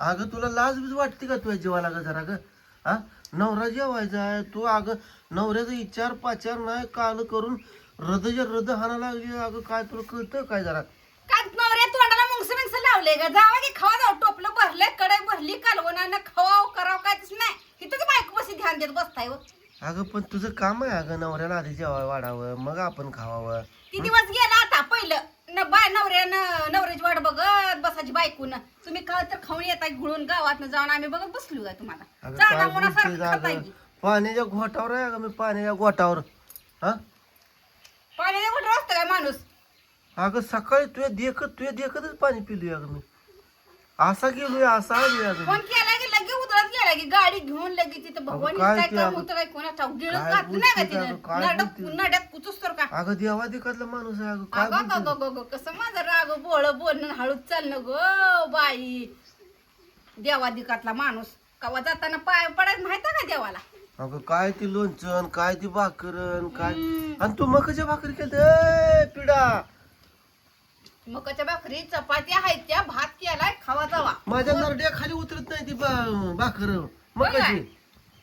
अगं तुला लाज बीज वाटते का तुझ्या जीवाला ग जरा ग? हा, नवरा जेवायचा आहे तू अगं नवऱ्याचा विचार पाचार नाही काल करून हृदय हृदय हाना लागली अगं काय तुला कळतं काय जरा? काय नवऱ्या तोंडाला मुंगस मिंगस लावले ग जावा की खावा जाऊ टोपलं भरले कढई भरली कालवणानं खवाव करावं कायच नाही इथंच बायको बसी ध्यान देत बसताय हो. अगं पण तुझं काम आहे अगं नवऱ्याला आधी जेवाय वाढावं मग आपण खावावं. ती दिवस गेला आता पहिलं बाय नवऱ्यानं नवऱ्याची वाट बघत बसायची बायकून तुम्ही का तर खाऊन येताय घुळून गावात जाऊन आम्ही बघत बसलो का तुम्हाला अगं चालना काय मुलासारखं बोलतेस खाताय अगं? की पाण्याच्या घोटावर आहे अगं मी पाण्याच्या घोटावर. हा पाण्याने कुठं असतं काय माणूस अगं सकाळी तुझ्या देखतच पाणी पिलोय अगं मी. असा गेलोय असा आलोय अगं फोन मी. केला की लगे उतरत गेला की गाडी घेऊन लगे तिथं भगवान काय काय ते काम अगं? होतं काय कोणाचा गिळत काय घातलं नाही का बोलतेस अगं? काय तिनं बोलतेस? नड्यात कुचूस तर का अगं देवा देखतला माणूस आहे अगं काय अगं बोलतेस? गं गं कसं माझं राग बोलणं हळूच चालणं गो बाई देवादिकातला माणूस कवा जाताना पाय पडायचं माहित का देवाला अगं काय ती लोणचण काय ती भाकरन काय हम्म. आणि तू मकाच्या भाकरी केलं पिढा. मकाच्या भाकरी चपात्या आहेत त्या भात केलाय खावा जावा माझ्या नरड्या खाली उतरत नाही ती भाकर होय मकाची.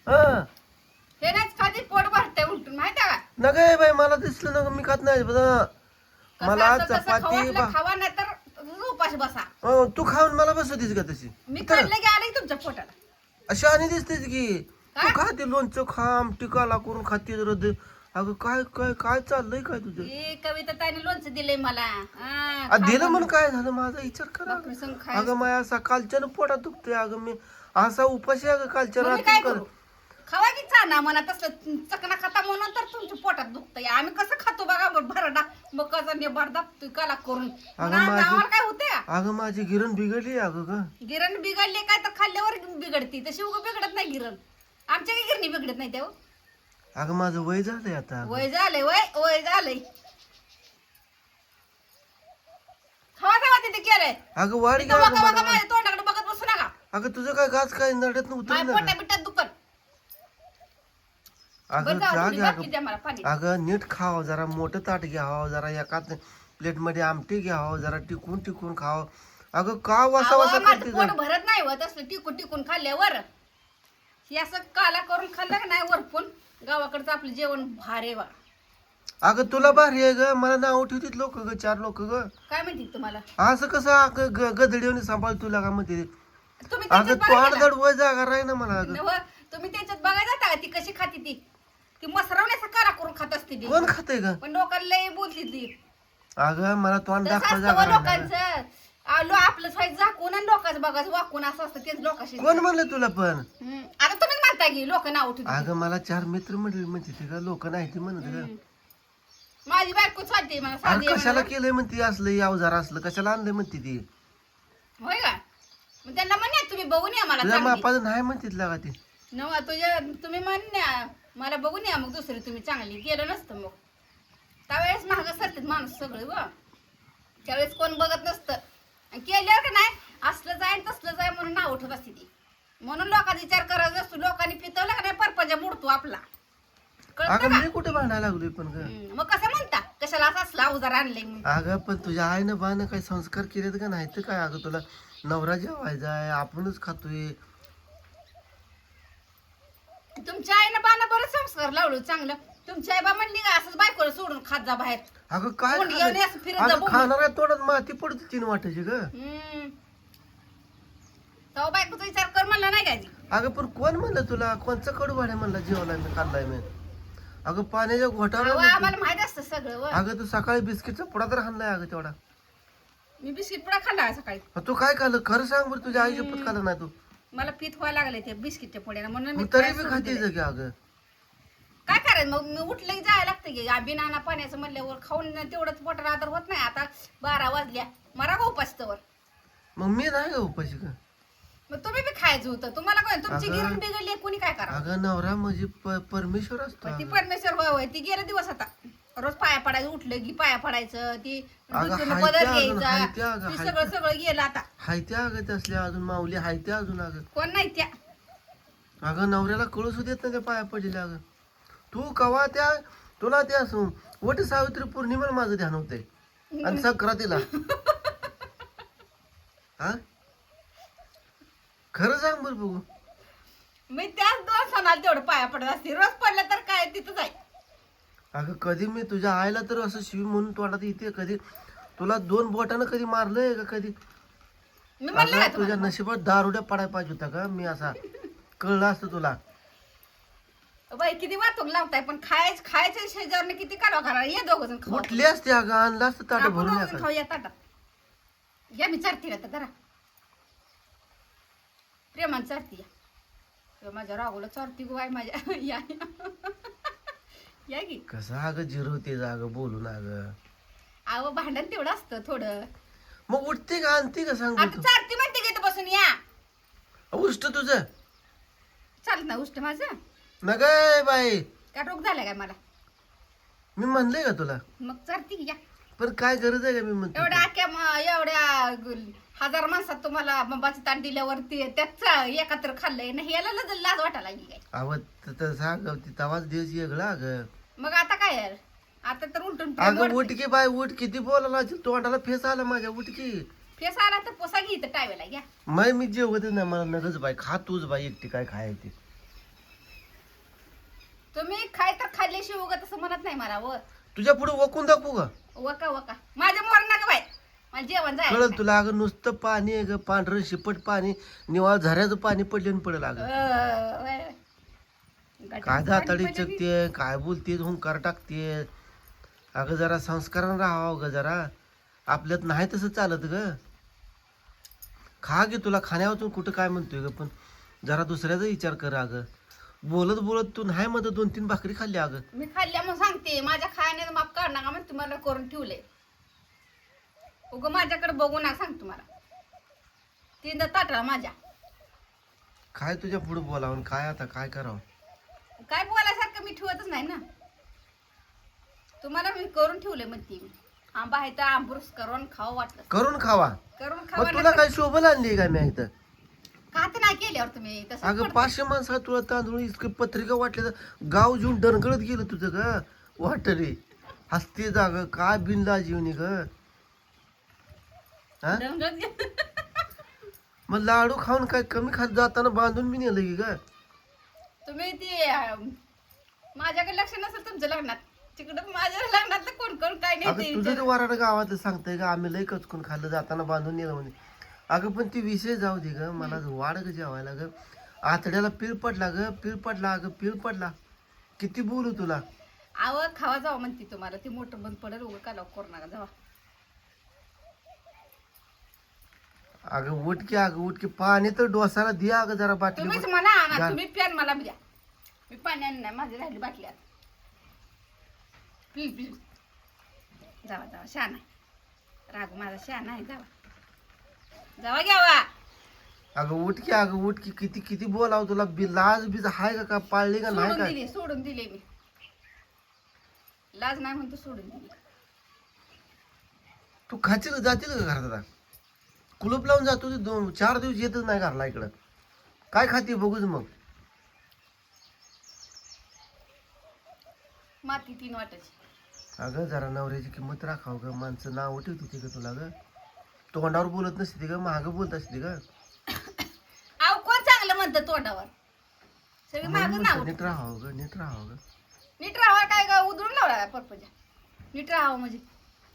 हा हे नाहीच खाती पोट भरतंय उलटून माहिती का ना काय बाई मला दिसलं ना मी खात नाही बरं. कसं मला असेल तसं खावा चपाती आपलं खावा नाही तर उपाशी बसा तू खाऊन मला बसवतीस का तशी? मी तर खाल्लं की आलं की तुमच्या पोटाला अशी आणि दिसतेस की तू काय? खाते लोणचं खाम टिकाला करून खाते हृदय. अगं काय काय काय चाललंय काय तुझं? ही कविता ताईने लोणचं दिलंय मला दिलं म्हणून काय झालं माझा विचार करा. भाकरी संग खाय अगं माझ्या सकाळच्यानं पोटात दुखतंय अगं मी असा उपाशी अगं कालच्या मग मी काय रात्री करू खावा की चाना म्हणा तसलं चकना खाता म्हणून तर तुमच्या पोटात दुखतंय आम्ही कसं खातो बघा भरडा मग कसा नेबार दाबतोय काला करून अगं आम्हाला काय होतंय का? अगं माझी गिरण बिघडली अगं ग. गिरण बिघडले काय तर खाल्ल्यावर बिघडती तशी उगा बिघडत नाही गिरण आमच्या काही गिरणी बिघडत नाही तेव्हा अगं माझं वय झालंय आता अगं. वय झालंय वय झालंय खावा खावा तिथे केलंय अगं वाढ तिथं घ्या बघा अगं बघा मला. माझ्या तोंडाकडे बघत बसू नका अगं तुझं काय गाच काय नडत उतर माझ्या ना पोटा बिटात दुखत अगं बरं जाऊ जा तुम्ही घ्या बाकी द्या मला पाणी अगं नीट खावं जरा मोठं ताट घ्यावं जरा एका प्लेट मध्ये आमटी घ्यावं जरा टिकून टिकून खावं. अगं का वासा अहो, वासा माझं करते पोट भरत नाही व तसलं टिकून टिकून खाल्ल्यावर हे असं काला करून खाल्लं का नाही वरपून गावाकडचं आपलं जेवण भारे वा अगं तुला भारी आहे ग मला नाव ठेवतील लोक ग 4 लोक ग. काय म्हणते तुम्हाला असं कसं गधडीवणी सांभाळ तुला का म्हणते. तुम्ही अगं त्याच्यात तू बघा ना. आडदड वय जागा राही ना मला अगं. नव्ह, तुम्ही त्याच्यात बघायला जाता का ती कशी खाती ती मसरवण्याचा काला करून खात असते ती कोण खाते ग? पण लोकांना लय बोलती ती अगं मला तोंड तसं दाखवा असतं जागा व राही ना. लोकांचं आलो आपलं साईज झाकून आणि लोकांचं बघायचं वाकून असं असतं तेच लोकांशी कोण म्हणलं तुला पण? आता तुम्हीच म्हणता की लोक नाव ठेवतात अगं मला 4 मित्र मंडळी म्हणते ते का लोक नाही ते म्हणत ग. माझी बायको चालते मला अगं साधी आहे कशाला म्हणून. केलंय म्हणते असलं अवजार असलं कशाला आणलंय म्हणते ती. होय का मग त्यांना म्हणा तुम्ही बघून या मला तुझ्या चांगली. मापाचं नाही म्हणते लागा ते. नव्ह तुझ्या तुम्ही म्हणण्या मला बघून या मग दुसरी तुम्ही चांगली केलं नसतं मग त्यावेळेस महाग सरतेत माणूस सगळं व त्यावेळेस कोण बघत नसतं आणि केल्यावर का नाही असलं जाय तसलं जाय म्हणून नाव उठत असते ती म्हणून लोकांचा विचार करायचा असतो लोकांनी पितवला का नाही परपंचा मोडतो आपला कळतं अगं का मी कुठे भांडायला लागलोय पण ग. मग कसं म्हणता कशाला असं असला अवजार आणलंय म्हणून अगं पण तुझ्या आईनं बानं काही संस्कार केलेत का नाही तर काय अगं तुला नवरा जेवायचा आहे आपणच खातोय. तुमच्या आईनं बाना बरंच संस्कार लावलं चांगलं तुमची आई बा म्हणली का असंच बायकोला सोडून खात जा बाहेर अगं काय कोण घेऊन असं फिरत जा अगं बोंबलत. खाणाऱ्या तोंडात माती पडते 3 वाटायची ग. तेव्हा बायकोचा विचार कर म्हणला नाही काय अगं पण कोण म्हणलं तुला कोणचा कडू भाड्या म्हणला जेवलाय मी खाल्लाय मी. अगं पाण्याच्या घोटावर आम्हाला माहित असतं सगळं व. अगं तू सकाळी बिस्किटचा पुडा तर हाणलाय अगं तेवढा. मी बिस्किट पुडा खाल्ला सकाळी तू काय खाल्लं खरं सांग बरं तुझ्या आईच्या पत खाल्लं नाही तू. मला पीत व्हायला लागले ते बिस्किटच्या पुड्याला म्हणून मी मग तरी खायला बी सोडून खाते दिलंय. की अगं. काय करायचं मग मी उठलं की जायला लागतं की बिना पाण्याचं म्हणल्यावर खाऊन तेवढंच पोटाला आदर होत नाही आता 12 वाजल्या मरा का उपासतवर मग मी नाही का उपाशी का. मग तुम्ही बी खायचं होतं तुम्हाला काय तुमची अगं. गिरण बिघडली कोणी काय करा अगं नवरा म्हणजे परमेश्वर असतो ती अगं. परमेश्वर होय होय ती गेले दिवस आता रोज पाया पडायचं उठलं की पाया पडायचं ती अगं, डुचून हाय पदर त्या अजून, घ्यायचा हाय त्या अगं, ती हाय सगळं सगळं गेलं आता हाय त्या अगं त्यासल्या अजून माऊली हाय त्या अजून अगं. कोण नाही त्या अगं नवऱ्याला कळू सुद्धा देत नाही त्या पाया पडलेल्या अगं. तू कवा त्या तुला त्या वट सावित्री पौर्णिमेला माझं ध्यान होतंय आणि संक्रांतीला. हा खरं सांग बरं बघू. मी त्याच 2 सणाला तेवढं पाया पडत असते, रोज पडलं तर काय तिथंच आहे. अगं कधी मी तुझ्या आईला तर असं शिवी म्हणून तोंडात येते, कधी तुला 2 बोटानं कधी मारलंय का कधी? मी म्हणलं अगं काय तुझ्या तुम्हाला? नशिबात दारुड्या पडायला पाहिजे होता का मी असा? कळलं असतं तुला. बाई किती वाहतूक लावताय, पण खायच्या शेजारने किती कालवा करा. ये 2 जण खाऊ. उठली असते अगं, आणलं असतं ताट आपण भरून 2 जण एखादं. खाऊ या ताटात. या मी चारती तर जरा प्रेमान चारती या. किंवा माझ्या रागोला चारती गो आहे माझ्या. या या की. कसं अगं जिरवते अगं बोलून अगं. अहो भांडण तेवढं असतं थोडं. मग उठते का आणते का सांग आता तू? चारती म्हणते की इथं बसून या. उष्ट तुझं चालत ना उष्ट माझं. नग बाई, का रोग झालाय काय मला? मी म्हणलंय का तुला? मग चारती की या. पण काय गरज आहे का मी म्हणतो एवढ्या एवढ्या 1000 माणसात तुम्हाला बाबाची ताट दिल्यावरती त्याच एकत्र खाल्लंय ना, याला लाज वाटायला लागली काय? आवत सांग तवाच दिवस वेगळा अगं. मग आता काय यार, आता तर उलटून अगं उठकी बाय उठ, किती बोलायला तोंडाला फेस आला माझ्या, उठकी. फेस आला तर पोसा घे इथं टायवेला घ्या. माय मी जेवतच नाही, मला नगच बाई, खा तूच बाई एकटी काय खायची. तुम्ही खाय तर खाल्ल्याशिवाय उगा तसं म्हणत नाही मला. तुझ्या पुढे वकून दाखवू का? वका वका माझ्या मोर नका बाय, मला जेवण जाय. कळल तुला अगं, नुसतं पाणी आहे ग, पांढरं शिपट पाणी, निवाळ झऱ्याचं पाणी पडलं पडेल अगं. काय दाताडी चकते, काय बोलते, हुंकार टाकते. अगं जरा संस्कारानं राहावं ग जरा, आपल्यात नाही तसं चालत ग. खा गे, तुला खाण्यावाचून कुठं काय म्हणतोय ग, पण जरा दुसऱ्याचा विचार कर अगं. बोलत बोलत तू नाही म्हणत 2-3 भाकरी खाल्ली अगं. मी खाल्ल्या म्हणून सांगते, माझ्या खाण्याचं माप काढ नका म्हणजे तुम्हाला करून ठेवले. उगं माझ्याकडे बघू नका सांग तुम्हाला. 3 ताटला माझ्या. काय तुझ्या पुढे बोलावं, काय आता काय करावं? काय बोलायसारखं मी ठेवतच नाही ना. तुम्हाला मी करून ठेवले म्हणते मी. आंबा आहे तर आंबूस करून खावं वाटलं. करून खावा. करून मग खावा तुला काय शोभा आणली का मी इथं? खात नाही केल्यावर तुम्ही तसं अगं पडतं. 500 माणसं तुला तांदूळ इतकं पत्रिका वाटल्या तर गाव जेवून डणगळत गेलं तुझं ग वाटरे. हसते जाग काय बिनला जीवनी ग. हा रंगत गे- मग लाडू खाऊन काय कमी खात जाताना बांधून बी नेलं की ग. तुम्ही ते माझ्याकडे लक्ष नसेल तुमच्या लग्नात, तिकडं माझ्या लग्नातलं कोण कोण काय अगं नाही तुझं ते. ते वराड गावात सांगतंय का आम्ही लय कचकून खाल्लं जाताना बांधून नेलं म्हणे. अगं पण ती विषय जाऊ दे ग, मला वाढ ग जेवायला ग. आतड्याला पीळ पडला ग, पीळ पडला अगं, पीळ पडला. किती बोलू तुला? आव खावा जावा म्हणते तुम्हाला, ते मोठं बंद पडेल उगं का लवकर करू नका जावा. अगं उठकी, अगं उठकी, पाणी तर डोसाला दे अगं जरा बाटली. तुम्हीच मला आणा, घाल. तुम्ही प्यान मला द्या. मी पाण्याने नाही, माझी राहिली बाटली आता. प्लीज प्लीज जावा जावा, शान आहे रागू माझा, शान आहे. जावा जावा घ्यावा. अगं उठकी, अगं उठकी, किती किती बोलाव तुला. लाज बीज हाय का पाळली का नाही काय? सोडून दिले मी. लाज नाही म्हणतो, सोडून दिली. तू खातील जातील का घरात आता? कुलूप लावून जातो ते 2-4 दिवस येतच नाही घरला इकडं. काय खाते बघूच मग. माती 3 वाटायची. अगं जरा नवऱ्याची किंमत राखाव ग, माणसं नाव ठेवते का तुला ग? तोंडावर बोलत नसते ग, महाग बोलत असते ग. अहो कोण चांगलं म्हणतं तोंडावर, सगळी मागं म्हणून नाव. म्हणतो, नीट राहावं ग, नीट राहावं ग. नीट राहावा काय ग, उधळून लावला परपंजा. नीट राहावं म्हणजे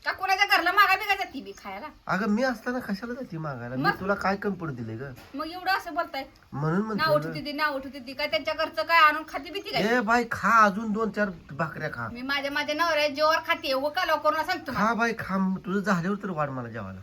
का कोणाच्या घरला मागा बिगायचा ती बी खायला? अगं मी असताना कशाला जाते मागायला? मी मग? तुला काय कमी पडू दिले ग? मग एवढं असं बोलताय. म्हणून नाव म्हणतो ग. उठवते ती, नाव उठवते ती, काय त्यांच्या घरचं काय आणून खाती भीती काय? ए बाई खा, अजून 2-4 भाकऱ्या खा. मी माझ्या नवऱ्या जेव्हा खाते उगा का लवकर करून सांगतो. खा बाई खा, तुझं झाल्यावर तर वाढ मला जेवायला.